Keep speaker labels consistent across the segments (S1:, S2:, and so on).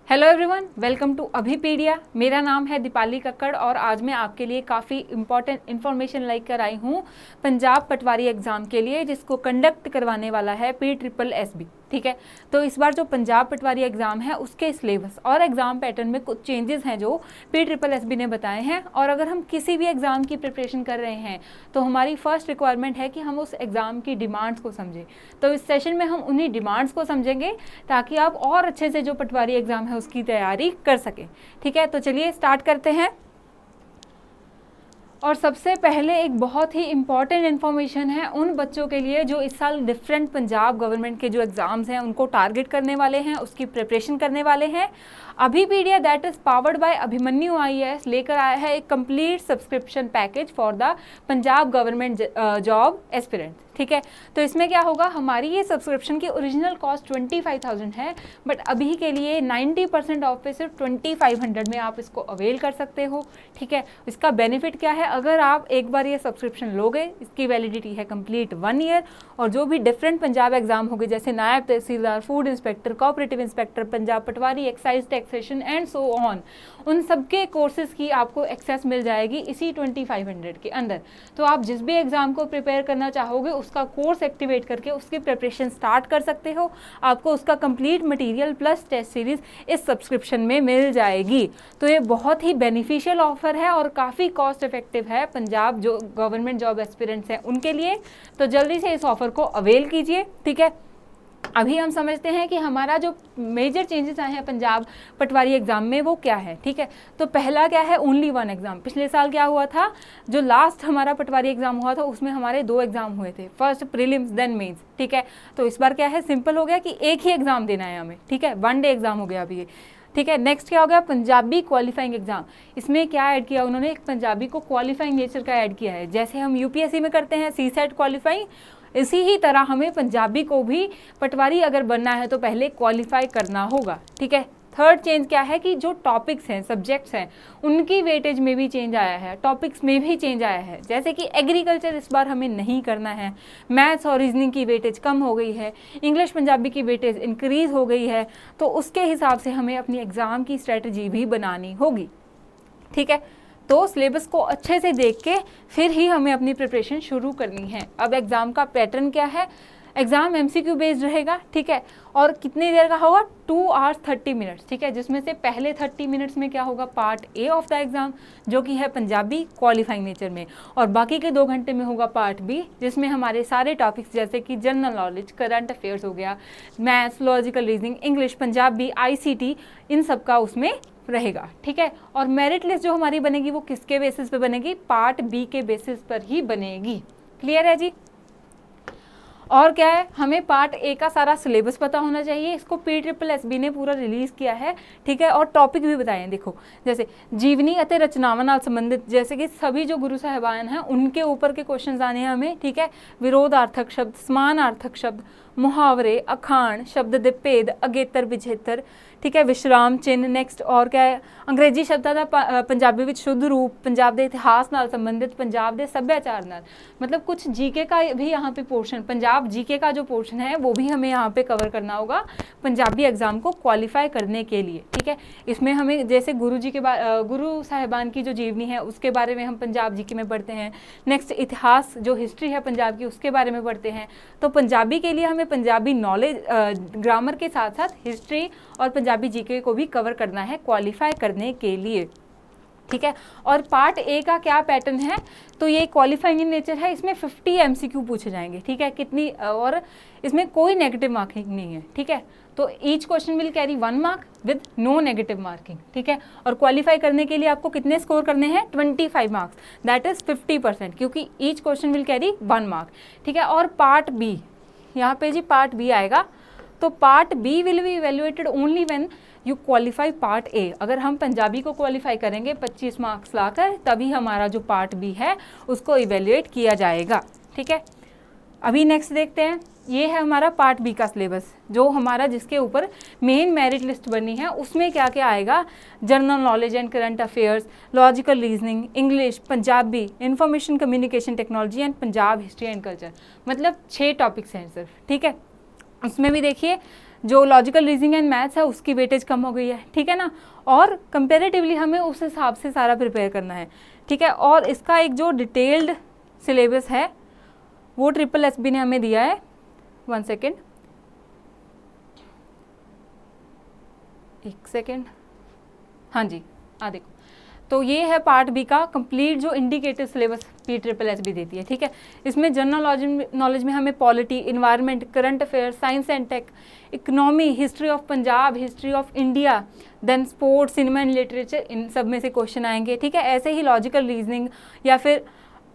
S1: Hello everyone, welcome to Abhipedia. मेरा नाम है दीपाली कक्कड़ और आज मैं आपके लिए काफ़ी इंपॉर्टेंट इन्फॉर्मेशन लेकर आई हूँ पंजाब पटवारी एग्ज़ाम के लिए, जिसको कंडक्ट करवाने वाला है PSSB। ठीक है, तो इस बार जो पंजाब पटवारी एग्ज़ाम है उसके सिलेबस और एग्ज़ाम पैटर्न में कुछ चेंजेस हैं जो PSSB ने बताए हैं। और अगर हम किसी भी एग्ज़ाम की प्रिपरेशन कर रहे हैं तो हमारी फर्स्ट रिक्वायरमेंट है कि हम उस एग्ज़ाम की डिमांड्स को समझें। तो इस सेशन में हम उन्हीं डिमांड्स को समझेंगे ताकि आप और अच्छे से जो पटवारी एग्ज़ाम है उसकी तैयारी कर सकें। ठीक है, तो चलिए स्टार्ट करते हैं। और सबसे पहले एक बहुत ही इम्पॉर्टेंट इन्फॉर्मेशन है उन बच्चों के लिए जो इस साल डिफरेंट पंजाब गवर्नमेंट के जो एग्ज़ाम्स हैं उनको टारगेट करने वाले हैं, उसकी प्रिपरेशन करने वाले हैं। Abhipedia that is powered by Abhimanyu IAS लेकर आया है एक complete subscription package for the Punjab government job aspirant. ठीक है, तो इसमें क्या होगा, हमारी ये सब्सक्रिप्शन की ओरिजिनल कॉस्ट 25,000 है, बट अभी के लिए 90% ऑफ पे सिर्फ 2500 में आप इसको अवेल कर सकते हो। ठीक है, इसका बेनिफिट क्या है, अगर आप एक बार ये सब्सक्रिप्शन लोगे, इसकी वैलिडिटी है कंप्लीट 1 ईयर। और जो भी डिफरेंट पंजाब एग्जाम होंगे जैसे नायब तहसीलदार, food inspector, cooperative inspector, Punjab पटवारी, excise taxation and so on, उन सबके कोर्सेज की आपको एक्सेस मिल जाएगी इसी 2500 के अंदर। तो आप जिस भी एग्ज़ाम को प्रिपेयर करना चाहोगे उसका कोर्स एक्टिवेट करके उसकी प्रिपरेशन स्टार्ट कर सकते हो। आपको उसका complete material plus test series इस सब्सक्रिप्शन में मिल जाएगी। तो ये बहुत ही बेनिफिशियल ऑफर है और काफ़ी कॉस्ट इफेक्टिव है पंजाब जो गवर्नमेंट जॉब एस्पिरेंट्स हैं उनके लिए। तो जल्दी से इस ऑफर को अवेल कीजिए। ठीक है, अभी हम समझते हैं कि हमारा जो मेजर चेंजेस आए हैं पंजाब पटवारी एग्ज़ाम में वो क्या है। ठीक है, तो पहला क्या है, ओनली 1 एग्ज़ाम। पिछले साल क्या हुआ था, जो लास्ट हमारा पटवारी एग्ज़ाम हुआ था उसमें हमारे 2 एग्ज़ाम हुए थे, फर्स्ट प्रीलिम्स देन मेंस। ठीक है, तो इस बार क्या है, सिंपल हो गया कि एक ही एग्ज़ाम देना है हमें। ठीक है, 1 डे एग्ज़ाम हो गया अभी ये। ठीक है, नेक्स्ट क्या हो गया, पंजाबी क्वालिफाइंग एग्जाम। इसमें क्या ऐड किया उन्होंने, एक पंजाबी को क्वालिफाइंग नेचर का ऐड किया है। जैसे हम UPSC में करते हैं CSET क्वालिफाइंग, इसी ही तरह हमें पंजाबी को भी पटवारी अगर बनना है तो पहले क्वालिफाई करना होगा। ठीक है, थर्ड चेंज क्या है कि जो टॉपिक्स हैं, सब्जेक्ट्स हैं, उनकी वेटेज में भी चेंज आया है, टॉपिक्स में भी चेंज आया है। जैसे कि एग्रीकल्चर इस बार हमें नहीं करना है, मैथ्स और रीजनिंग की वेटेज कम हो गई है, इंग्लिश पंजाबी की वेटेज इंक्रीज़ हो गई है। तो उसके हिसाब से हमें अपनी एग्ज़ाम की स्ट्रेटजी भी बनानी होगी। ठीक है, तो सिलेबस को अच्छे से देख के फिर ही हमें अपनी प्रिपरेशन शुरू करनी है। अब एग्ज़ाम का पैटर्न क्या है, एग्ज़ाम MCQ बेस्ड रहेगा। ठीक है, और कितनी देर का होगा, 2 hours 30 minutes। ठीक है, जिसमें से पहले 30 मिनट्स में क्या होगा, part A of the exam जो कि है पंजाबी क्वालिफाइंग नेचर में, और बाकी के 2 घंटे में होगा पार्ट B जिसमें हमारे सारे टॉपिक्स जैसे कि जनरल नॉलेज, करंट अफेयर्स हो गया, maths, logical reasoning, English, Punjabi, ICT, इन सब का उसमें रहेगा। ठीक है, और मेरिट लिस्ट जो हमारी बनेगी वो किसके बेसिस पे बनेगी, पार्ट B के बेसिस पर ही बनेगी। क्लियर है जी। और क्या है, हमें पार्ट A का सारा सिलेबस पता होना चाहिए, इसको PSSB ने पूरा रिलीज़ किया है। ठीक है, और टॉपिक भी बताए हैं। देखो, जैसे जीवनी अते रचनावां नाल संबंधित, जैसे कि सभी जो गुरु साहिबान हैं उनके ऊपर के क्वेश्चन आने हैं हमें। ठीक है, विरोधार्थक शब्द, समानार्थक शब्द, मुहावरे, अखाण, शब्द दे भेद, अगेतर विजेतर। ठीक है, विश्राम चिन्ह। नेक्स्ट और क्या है, अंग्रेजी शब्दां दा पंजाबी विच शुद्ध रूप, पंजाब के इतिहास नाल संबंधित, पंजाब के सभ्याचार नाल, मतलब कुछ GK का भी यहाँ पे पोर्शन, पंजाब GK का जो पोर्शन है वो भी हमें यहाँ पे कवर करना होगा पंजाबी एग्जाम को क्वालिफाई करने के लिए। ठीक है, इसमें हमें जैसे गुरु साहिबान की जो जीवनी है उसके बारे में हम पंजाब GK में पढ़ते हैं। नेक्स्ट इतिहास, जो हिस्ट्री है पंजाब की, उसके बारे में पढ़ते हैं। तो पंजाबी के लिए हमें पंजाबी नॉलेज, ग्रामर के साथ साथ हिस्ट्री और पंजाबी GK को भी कवर करना है क्वालिफाई करने के लिए। ठीक है, और पार्ट A का क्या पैटर्न है, तो ये क्वालिफाइंग इन नेचर है, इसमें 50 MCQ पूछे जाएंगे। ठीक है, कितनी, और इसमें कोई नेगेटिव मार्किंग नहीं है। ठीक है, तो each question will carry 1 mark with no negative marking. ठीक है, और क्वालिफाई करने के लिए आपको कितने स्कोर करने हैं, 25 मार्क्स, दैट इज़ 50%, क्योंकि each question will carry 1 mark. ठीक है, और पार्ट B, यहाँ पे जी पार्ट B आएगा, तो part B will be evaluated only when you qualify part A। अगर हम पंजाबी को क्वालिफाई करेंगे 25 मार्क्स लाकर, तभी हमारा जो पार्ट B है उसको इवेल्युएट किया जाएगा। ठीक है, अभी नेक्स्ट देखते हैं, ये है हमारा पार्ट B का सिलेबस, जो हमारा जिसके ऊपर मेन मेरिट लिस्ट बनी है। उसमें क्या क्या आएगा, general knowledge and current affairs, logical reasoning, English, Punjabi, information communication technology and Punjab history and culture, मतलब 6 टॉपिक्स हैं सिर्फ। ठीक है, उसमें भी देखिए जो लॉजिकल रीजनिंग एंड मैथ्स है उसकी वेटेज कम हो गई है, ठीक है ना, और कंपेरेटिवली हमें उस हिसाब से सारा प्रिपेयर करना है, ठीक है। और इसका एक जो डिटेल्ड सिलेबस है वो SSSB ने हमें दिया है, 1 सेकेंड, 1 सेकेंड, हाँ जी, देखो, तो ये है पार्ट बी का कंप्लीट जो इंडिकेटिव सिलेबस PSSB देती है, ठीक है। इसमें जनरल नॉलेज में हमें polity, environment, current affair, science and tech, economy, history of Punjab, history of India, then sports, cinema and literature, इन सब में से क्वेश्चन आएंगे, ठीक है। ऐसे ही लॉजिकल रीजनिंग या फिर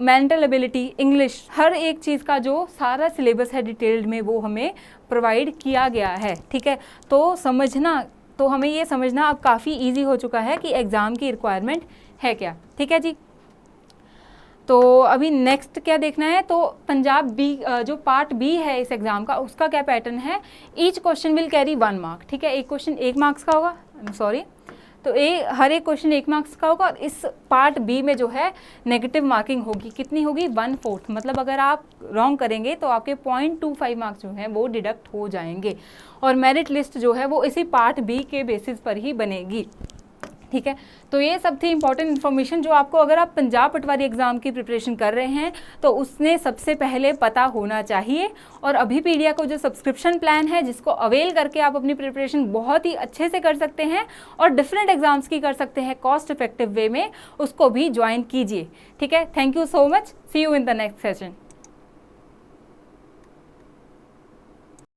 S1: मेंटल एबिलिटी, इंग्लिश, हर एक चीज़ का जो सारा सिलेबस है डिटेल्ड में वो हमें प्रोवाइड किया गया है, ठीक है। तो हमें ये समझना अब काफ़ी इजी हो चुका है कि एग्ज़ाम की रिक्वायरमेंट है क्या, ठीक है जी। तो अभी नेक्स्ट क्या देखना है, तो पंजाब बी जो पार्ट बी है इस एग्ज़ाम का, उसका क्या पैटर्न है, each question will carry 1 mark, ठीक है। एक क्वेश्चन 1 मार्क्स का होगा, सॉरी, तो हर एक क्वेश्चन 1 मार्क्स का होगा। और इस पार्ट बी में जो है नेगेटिव मार्किंग होगी, कितनी होगी, 1/4, मतलब अगर आप रॉन्ग करेंगे तो आपके 0.25 मार्क्स जो हैं वो डिडक्ट हो जाएंगे। और मेरिट लिस्ट जो है वो इसी पार्ट बी के बेसिस पर ही बनेगी, ठीक है। तो ये सब थी इंपॉर्टेंट इन्फॉर्मेशन जो आपको, अगर आप पंजाब पटवारी एग्जाम की प्रिपरेशन कर रहे हैं तो उसने सबसे पहले पता होना चाहिए। और अभी पीडिया को जो सब्सक्रिप्शन प्लान है जिसको अवेल करके आप अपनी प्रिपरेशन बहुत ही अच्छे से कर सकते हैं और डिफरेंट एग्जाम्स की कर सकते हैं कॉस्ट इफेक्टिव वे में, उसको भी ज्वाइन कीजिए, ठीक है। Thank you so much, see you in the next session.